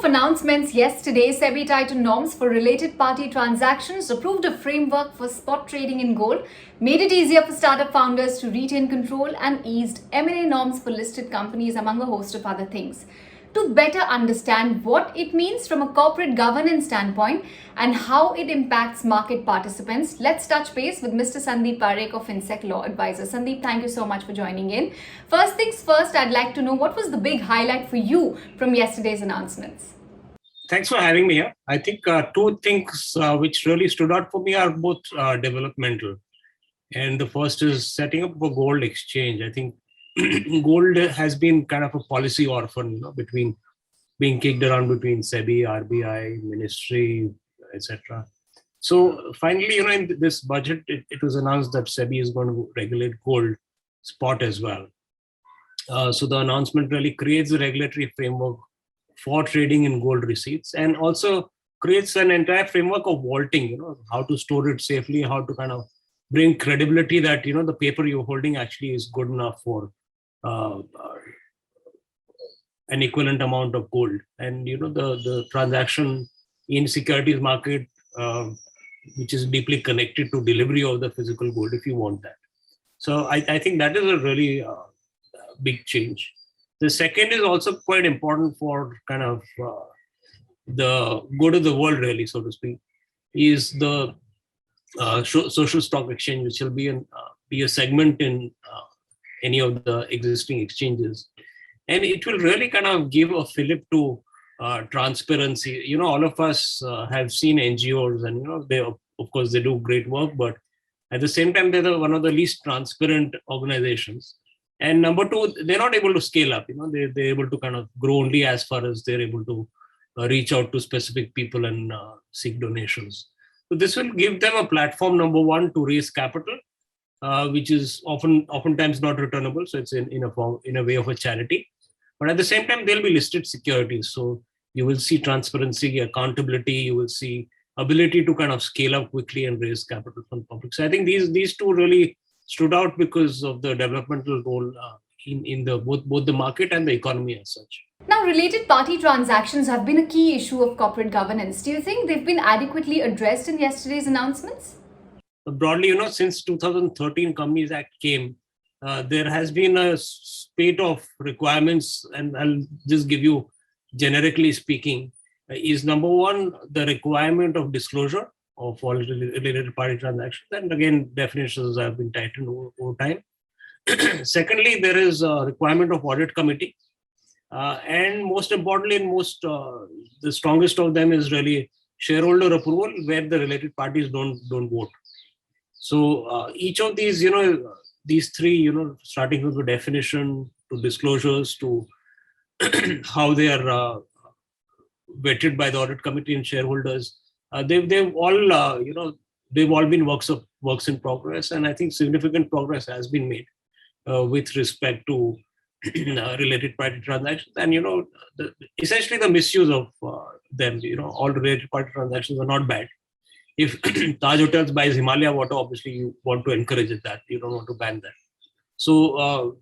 of announcements yesterday, SEBI tightened norms for related party transactions, approved a framework for spot trading in gold, made it easier for startup founders to retain control, and eased M&A norms for listed companies, among a host of other things. To better understand what it means from a corporate governance standpoint and how it impacts market participants, let's touch base with Mr. Sandeep Parekh of FinSec Law Advisors. Sandeep, thank you so much for joining in. First things first, I'd like to know what was the big highlight for you from yesterday's announcements? Thanks for having me here. I think two things which really stood out for me are both developmental. And the first is setting up a gold exchange. I think gold has been kind of a policy orphan, between being kicked around between SEBI, RBI, ministry, etc. So finally, in this budget, it was announced that SEBI is going to regulate gold spot as well. So the announcement really creates a regulatory framework for trading in gold receipts, and also creates an entire framework of vaulting, how to store it safely, how to kind of bring credibility that, the paper you're holding actually is good enough for an equivalent amount of gold. And the transaction in securities market, which is deeply connected to delivery of the physical gold, if you want that. So I think that is a really big change. The second is also quite important for kind of the good of the world, really, so to speak, is the social stock exchange, which will be a segment in any of the existing exchanges. And it will really kind of give a fillip to transparency. All of us have seen NGOs, and they, of course, they do great work, but at the same time, they're one of the least transparent organizations. And number two, they're not able to scale up. They're able to kind of grow only as far as they're able to reach out to specific people and seek donations. So this will give them a platform, number one, to raise capital, which is oftentimes not returnable. So it's in a way of a charity. But at the same time, they'll be listed securities. So you will see transparency, accountability, you will see ability to kind of scale up quickly and raise capital from the public. So I think these two really stood out because of the developmental role in the both the market and the economy as such. Now, related party transactions have been a key issue of corporate governance. Do you think they've been adequately addressed in yesterday's announcements? Broadly, since 2013 Companies Act came, there has been a spate of requirements, and I'll just give you, generically speaking, is number one, the requirement of disclosure of all related party transactions. And again, definitions have been tightened over time. Secondly, there is a requirement of audit committee. And most importantly, the strongest of them is really shareholder approval, where the related parties don't vote. So each of these, these three, starting with the definition to disclosures to how they are vetted by the audit committee and shareholders, they've all been works in progress, and I think significant progress has been made with respect to related party transactions, and essentially the misuse of them. All related party transactions are not bad. If Taj Hotels buys Himalaya Water, obviously you want to encourage that. You don't want to ban that. So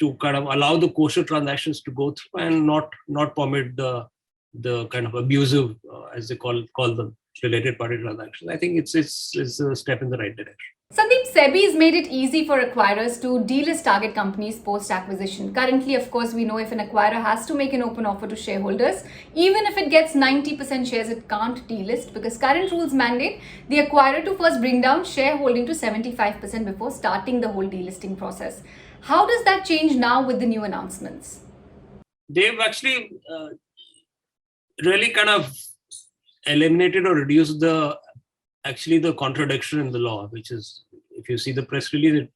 to kind of allow the kosher transactions to go through and not permit the kind of abusive, as they call them, related party transactions, I think it's a step in the right direction. Sandeep, SEBI has made it easy for acquirers to delist target companies post-acquisition. Currently, of course, we know if an acquirer has to make an open offer to shareholders, even if it gets 90% shares, it can't delist, because current rules mandate the acquirer to first bring down shareholding to 75% before starting the whole delisting process. How does that change now with the new announcements? They've actually really kind of eliminated or reduced the contradiction in the law, which is, if you see the press release,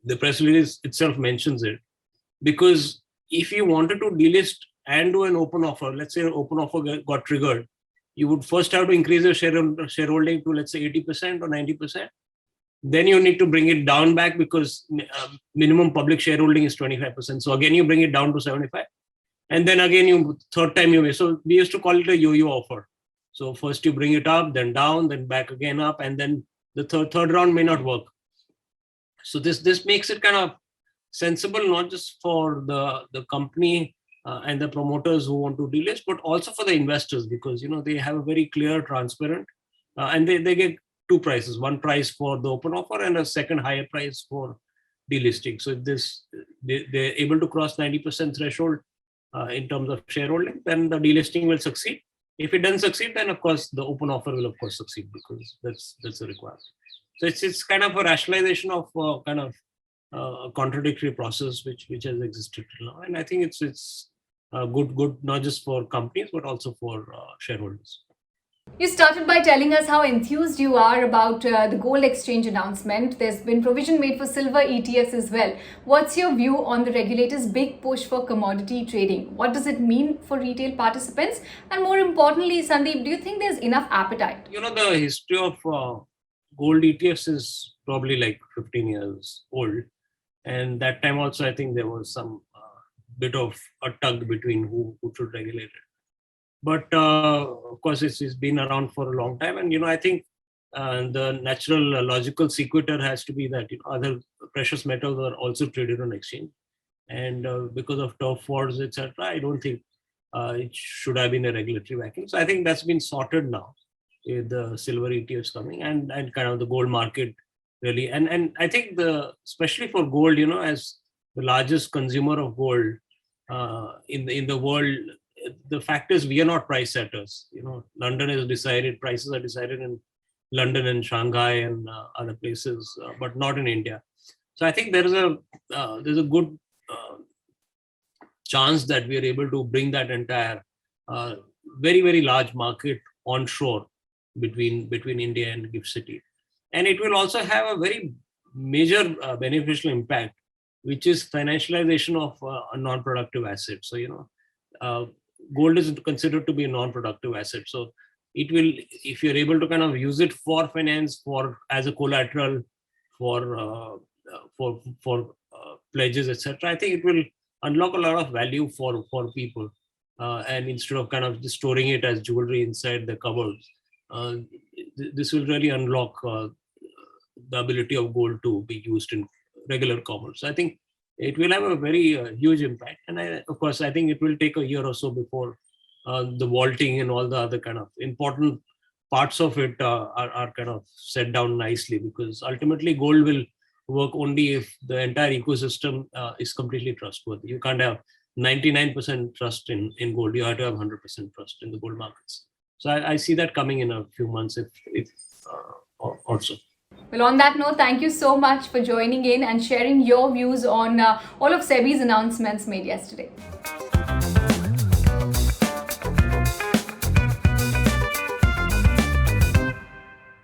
the press release itself mentions it. Because if you wanted to delist and do an open offer, let's say an open offer got triggered, you would first have to increase your shareholding to, let's say, 80% or 90%. Then you need to bring it down back, because minimum public shareholding is 25%. So again, you bring it down to 75. And then again, third time you may. So we used to call it a yo-yo offer. So first you bring it up, then down, then back again up, and then the third round may not work. So this makes it kind of sensible, not just for the company and the promoters who want to delist, but also for the investors, because they have a very clear, transparent, and they get two prices: one price for the open offer and a second higher price for delisting. So if they're able to cross 90% threshold in terms of shareholding, then the delisting will succeed. If it doesn't succeed, then of course the open offer will of course succeed, because that's a requirement. So it's kind of a rationalization of kind of a contradictory process which has existed till now, and I think it's good not just for companies but also for shareholders. You started by telling us how enthused you are about the gold exchange announcement. There's been provision made for silver ETFs as well. What's your view on the regulator's big push for commodity trading? What does it mean for retail participants? And more importantly, Sandeep, do you think there's enough appetite? The history of gold ETFs is probably like 15 years old. And that time also, I think there was some bit of a tug between who should regulate it. But of course, it's been around for a long time. And, I think the natural logical sequitur has to be that other precious metals are also traded on exchange. And because of turf wars, etc., I don't think it should have been a regulatory vacuum. So I think that's been sorted now with the silver ETFs coming and kind of the gold market really. And I think especially for gold, as the largest consumer of gold in the world, the fact is we are not price setters. London has decided, prices are decided in London and Shanghai and other places, but not in India. So I think there's a good chance that we are able to bring that entire very, very large market onshore between India and GIFT City. And it will also have a very major beneficial impact, which is financialization of a non-productive asset. So, gold is considered to be a non-productive asset. So it will, if you're able to kind of use it for finance, as a collateral, for pledges, etc., I think it will unlock a lot of value for people. And instead of kind of just storing it as jewelry inside the cupboards, this will really unlock the ability of gold to be used in regular commerce. I think it will have a very huge impact. And of course, I think it will take a year or so before the vaulting and all the other kind of important parts of it are kind of set down nicely, because ultimately gold will work only if the entire ecosystem is completely trustworthy. You can't have 99% trust in gold. You have to have 100% trust in the gold markets. So I see that coming in a few months, if also. Well, on that note, thank you so much for joining in and sharing your views on all of SEBI's announcements made yesterday.